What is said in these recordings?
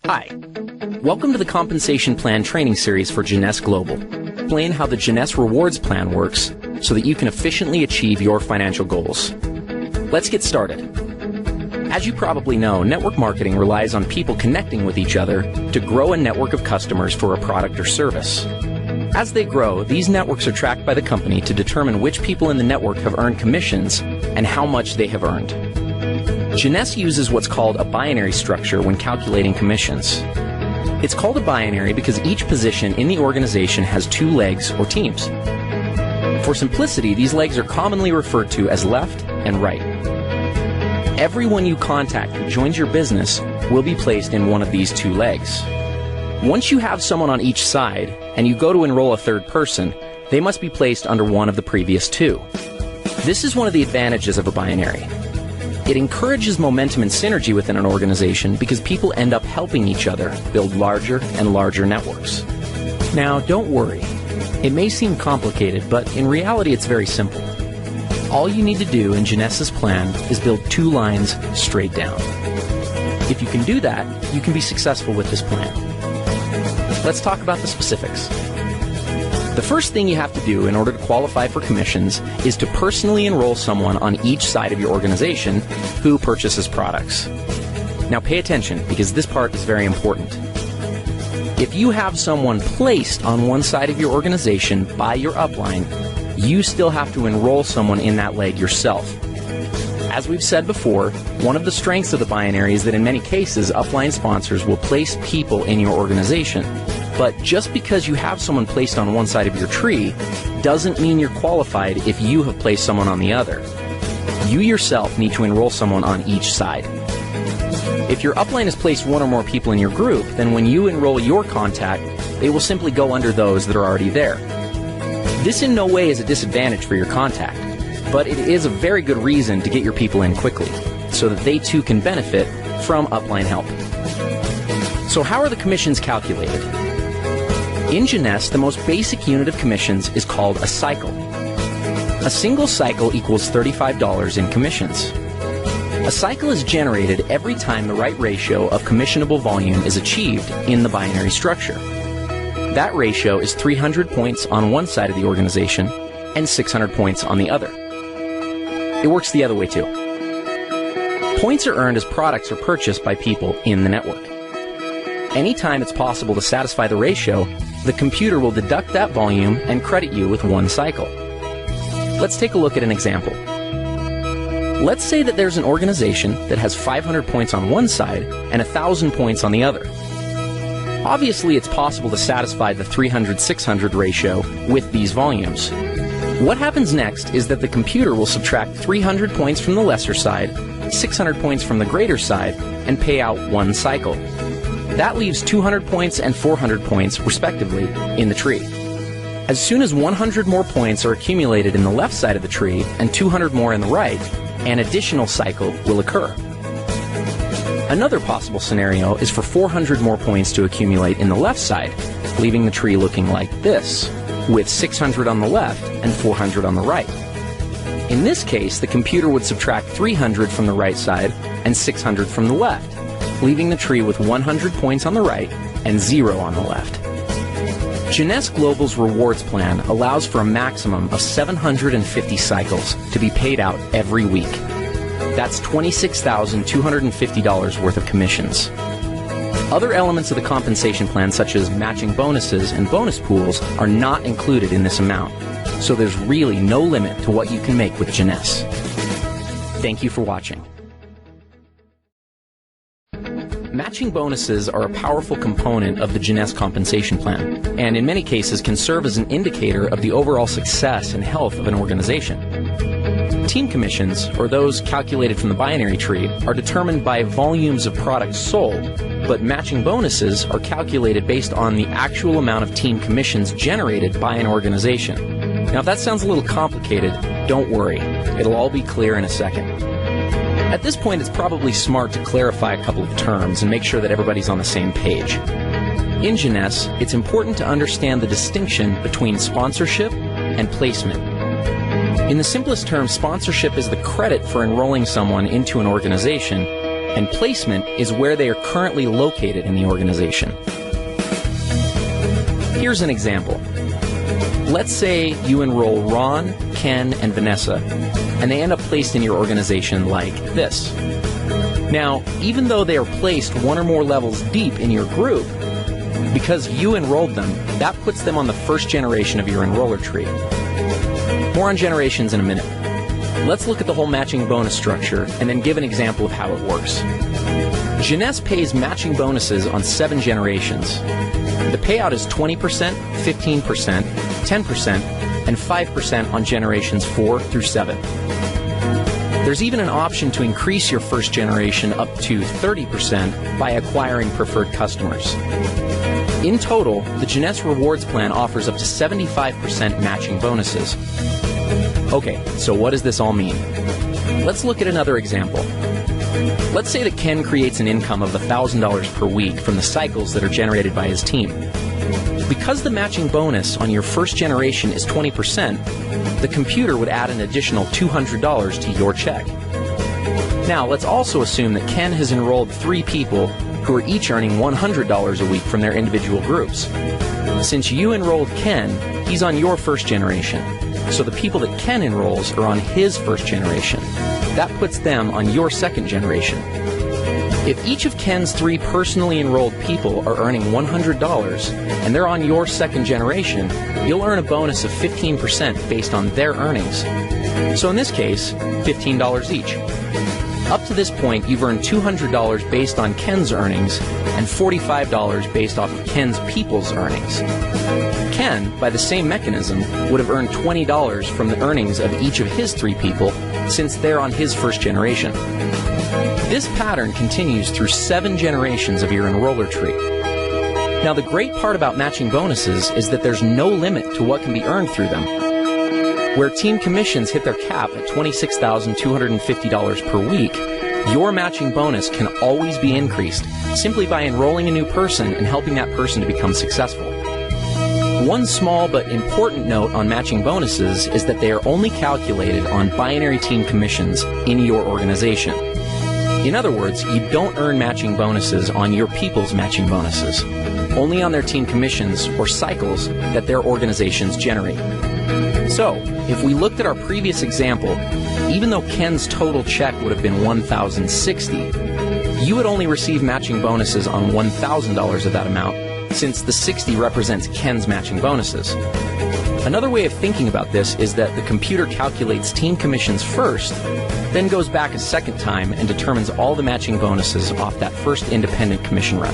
Hi, welcome to the Compensation Plan Training Series for Jeunesse Global. Explain how the Jeunesse Rewards Plan works so that you can efficiently achieve your financial goals. Let's get started. As you probably know, network marketing relies on people connecting with each other to grow a network of customers for a product or service. As they grow, these networks are tracked by the company to determine which people in the network have earned commissions and how much they have earned. Jeunesse uses what's called a binary structure when calculating commissions. It's called a binary because each position in the organization has two legs or teams. For simplicity, these legs are commonly referred to as left and right. Everyone you contact who joins your business will be placed in one of these two legs. Once you have someone on each side and you go to enroll a third person, they must be placed under one of the previous two. This is one of the advantages of a binary. It encourages momentum and synergy within an organization because people end up helping each other build larger and larger networks. Now, don't worry. It may seem complicated, but in reality it's very simple. All you need to do in Jeunesse's plan is build two lines straight down. If you can do that, you can be successful with this plan. Let's talk about the specifics. The first thing you have to do in order to qualify for commissions is to personally enroll someone on each side of your organization who purchases products. Now pay attention because this part is very important. If you have someone placed on one side of your organization by your upline, you still have to enroll someone in that leg yourself. As we've said before, one of the strengths of the binary is that in many cases, upline sponsors will place people in your organization. But just because you have someone placed on one side of your tree doesn't mean you're qualified if you have placed someone on the other. You yourself need to enroll someone on each side. If your upline has placed one or more people in your group, then when you enroll your contact, they will simply go under those that are already there. This in no way is a disadvantage for your contact, but it is a very good reason to get your people in quickly, so that they too can benefit from upline help. So how are the commissions calculated? In Jeunesse, the most basic unit of commissions is called a cycle. A single cycle equals $35 in commissions. A cycle is generated every time the right ratio of commissionable volume is achieved in the binary structure. That ratio is 300 points on one side of the organization and 600 points on the other. It works the other way too. Points are earned as products are purchased by people in the network. Anytime it's possible to satisfy the ratio, the computer will deduct that volume and credit you with one cycle. Let's take a look at an example. Let's say that there's an organization that has 500 points on one side and 1,000 points on the other. Obviously, it's possible to satisfy the 300-600 ratio with these volumes. What happens next is that the computer will subtract 300 points from the lesser side, 600 points from the greater side, and pay out one cycle. That leaves 200 points and 400 points, respectively, in the tree. As soon as 100 more points are accumulated in the left side of the tree and 200 more in the right, an additional cycle will occur. Another possible scenario is for 400 more points to accumulate in the left side, leaving the tree looking like this, with 600 on the left and 400 on the right. In this case, the computer would subtract 300 from the right side and 600 from the left, leaving the tree with 100 points on the right and 0 on the left. Jeunesse Global's rewards plan allows for a maximum of 750 cycles to be paid out every week. That's $26,250 worth of commissions. Other elements of the compensation plan, such as matching bonuses and bonus pools, are not included in this amount, so there's really no limit to what you can make with Jeunesse. Thank you for watching. Matching bonuses are a powerful component of the Jeunesse compensation plan, and in many cases can serve as an indicator of the overall success and health of an organization. Team commissions, or those calculated from the binary tree, are determined by volumes of products sold, but matching bonuses are calculated based on the actual amount of team commissions generated by an organization. Now, if that sounds a little complicated, don't worry. It'll all be clear in a second. At this point, it's probably smart to clarify a couple of terms and make sure that everybody's on the same page. In Jeunesse, it's important to understand the distinction between sponsorship and placement. In the simplest terms, sponsorship is the credit for enrolling someone into an organization, and placement is where they are currently located in the organization. Here's an example. Let's say you enroll Ron, Ken, and Vanessa, and they end up placed in your organization like this. Now, even though they are placed one or more levels deep in your group, because you enrolled them, that puts them on the first generation of your enroller tree. More on generations in a minute. Let's look at the whole matching bonus structure and then give an example of how it works. Jeunesse pays matching bonuses on 7 generations. The payout is 20%, 15%, 10%, and 5% on generations 4 through 7. There's even an option to increase your first generation up to 30% by acquiring preferred customers. In total, the Jeunesse Rewards Plan offers up to 75% matching bonuses. Okay, so what does this all mean? Let's look at another example. Let's say that Ken creates an income of $1,000 per week from the cycles that are generated by his team. Because the matching bonus on your first generation is 20%, the computer would add an additional $200 to your check. Now, let's also assume that Ken has enrolled 3 people who are each earning $100 a week from their individual groups. Since you enrolled Ken, he's on your first generation. So the people that Ken enrolls are on his first generation. That puts them on your second generation. If each of Ken's 3 personally enrolled people are earning $100 and they're on your second generation, you'll earn a bonus of 15% based on their earnings. So in this case, $15 each. Up to this point, you've earned $200 based on Ken's earnings and $45 based off of Ken's people's earnings. Ken, by the same mechanism, would have earned $20 from the earnings of each of his 3 people since they're on his first generation. This pattern continues through 7 generations of your enroller tree. Now, the great part about matching bonuses is that there's no limit to what can be earned through them. Where team commissions hit their cap at $26,250 per week, your matching bonus can always be increased simply by enrolling a new person and helping that person to become successful. One small but important note on matching bonuses is that they are only calculated on binary team commissions in your organization. In other words, you don't earn matching bonuses on your people's matching bonuses, only on their team commissions or cycles that their organizations generate. So, if we looked at our previous example, even though Ken's total check would have been $1,060, you would only receive matching bonuses on $1,000 of that amount, since the 60 represents Ken's matching bonuses. Another way of thinking about this is that the computer calculates team commissions first, then goes back a second time and determines all the matching bonuses off that first independent commission run.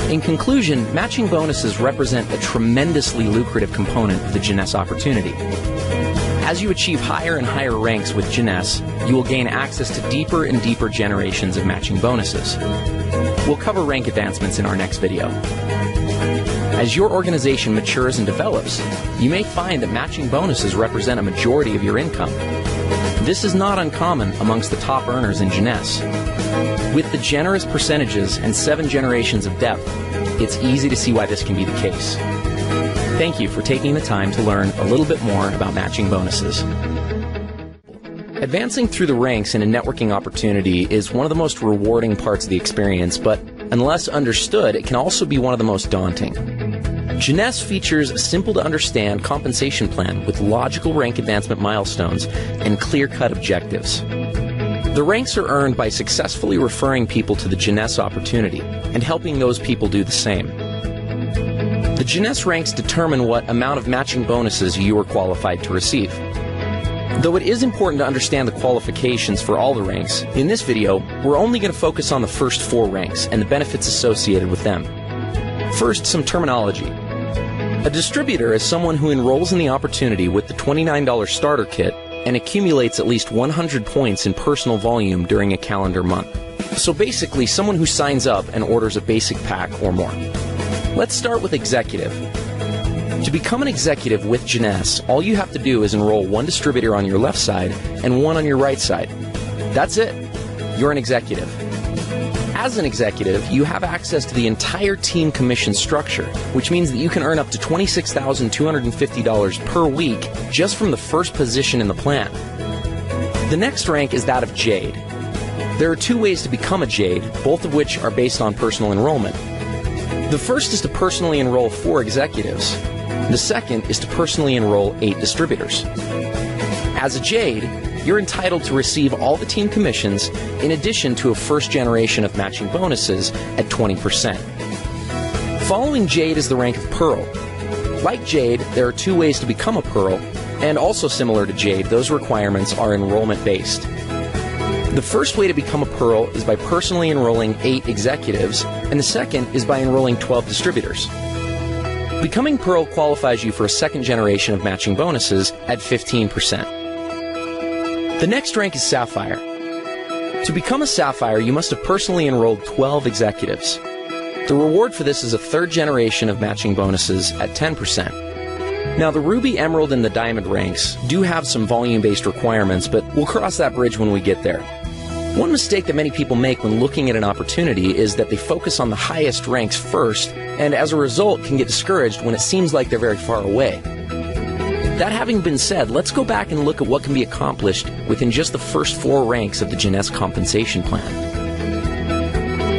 In conclusion, matching bonuses represent a tremendously lucrative component of the Jeunesse opportunity. As you achieve higher and higher ranks with Jeunesse, you will gain access to deeper and deeper generations of matching bonuses. We'll cover rank advancements in our next video. As your organization matures and develops, you may find that matching bonuses represent a majority of your income. This is not uncommon amongst the top earners in Jeunesse. With the generous percentages and 7 generations of depth, it's easy to see why this can be the case. Thank you for taking the time to learn a little bit more about matching bonuses. Advancing through the ranks in a networking opportunity is one of the most rewarding parts of the experience, but unless understood, it can also be one of the most daunting. Jeunesse features a simple-to-understand compensation plan with logical rank advancement milestones and clear-cut objectives. The ranks are earned by successfully referring people to the Jeunesse opportunity and helping those people do the same. The Jeunesse ranks determine what amount of matching bonuses you are qualified to receive. Though it is important to understand the qualifications for all the ranks, in this video, we're only going to focus on the first 4 ranks and the benefits associated with them. First, some terminology. A distributor is someone who enrolls in the opportunity with the $29 starter kit and accumulates at least 100 points in personal volume during a calendar month. So basically, someone who signs up and orders a basic pack or more. Let's start with executive. To become an executive with Jeunesse, all you have to do is enroll 1 distributor on your left side and 1 on your right side. That's it. You're an executive. As an executive, you have access to the entire team commission structure, which means that you can earn up to $26,250 per week just from the first position in the plan. The next rank is that of Jade. There are two ways to become a Jade, both of which are based on personal enrollment. The first is to personally enroll 4 executives. The second is to personally enroll 8 distributors. As a Jade, you're entitled to receive all the team commissions in addition to a first generation of matching bonuses at 20%. Following Jade is the rank of Pearl. Like Jade, there are 2 ways to become a Pearl, and also similar to Jade, those requirements are enrollment-based. The first way to become a Pearl is by personally enrolling 8 executives, and the second is by enrolling 12 distributors. Becoming Pearl qualifies you for a second generation of matching bonuses at 15%. The next rank is Sapphire. To become a Sapphire, you must have personally enrolled 12 executives. The reward for this is a third generation of matching bonuses at 10%. Now, the Ruby, Emerald, and the Diamond ranks do have some volume-based requirements, but we'll cross that bridge when we get there. One mistake that many people make when looking at an opportunity is that they focus on the highest ranks first, and as a result can get discouraged when it seems like they're very far away. That having been said, let's go back and look at what can be accomplished within just the first 4 ranks of the Jeunesse compensation plan.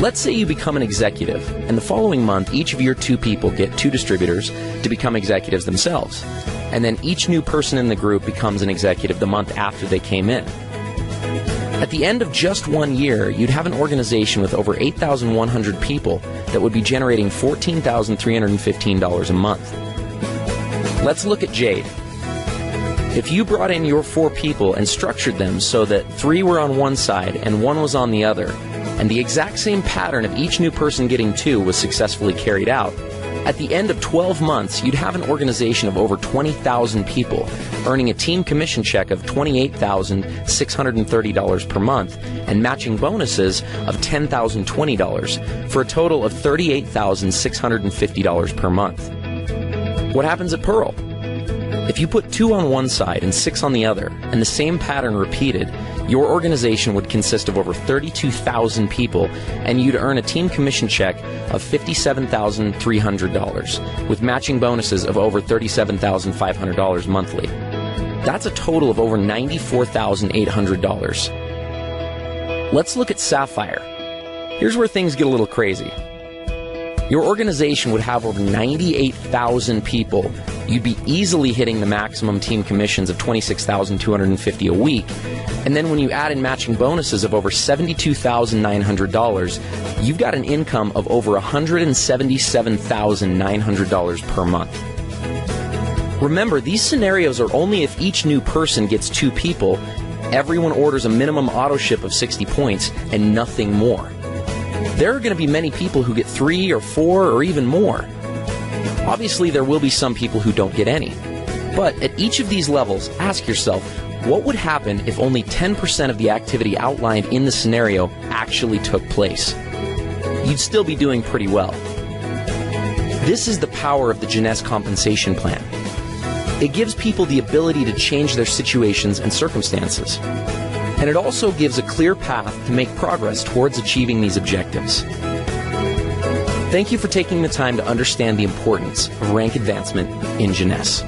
Let's say you become an executive, and the following month each of your 2 people get 2 distributors to become executives themselves, and then each new person in the group becomes an executive the month after they came in. At the end of just 1 year, you'd have an organization with over 8,100 people that would be generating $14,315 a month. Let's look at Jade. If you brought in your 4 people and structured them so that 3 were on one side and 1 was on the other, and the exact same pattern of each new person getting 2 was successfully carried out, at the end of 12 months, you'd have an organization of over 20,000 people, earning a team commission check of $28,630 per month and matching bonuses of $10,020 for a total of $38,650 per month. What happens at Pearl? If you put 2 on one side and 6 on the other, and the same pattern repeated, your organization would consist of over 32,000 people, and you'd earn a team commission check of $57,300, with matching bonuses of over $37,500 monthly. That's a total of over $94,800. Let's look at Sapphire. Here's where things get a little crazy. Your organization would have over 98,000 people. You'd be easily hitting the maximum team commissions of $26,250 a week. And then when you add in matching bonuses of over $72,900, you've got an income of over $177,900 per month. Remember, these scenarios are only if each new person gets 2 people, everyone orders a minimum auto ship of 60 points, and nothing more. There are going to be many people who get 3 or 4 or even more. Obviously, there will be some people who don't get any. But at each of these levels, ask yourself, what would happen if only 10% of the activity outlined in the scenario actually took place? You'd still be doing pretty well. This is the power of the Jeunesse compensation plan. It gives people the ability to change their situations and circumstances. And it also gives a clear path to make progress towards achieving these objectives. Thank you for taking the time to understand the importance of rank advancement in Jeunesse.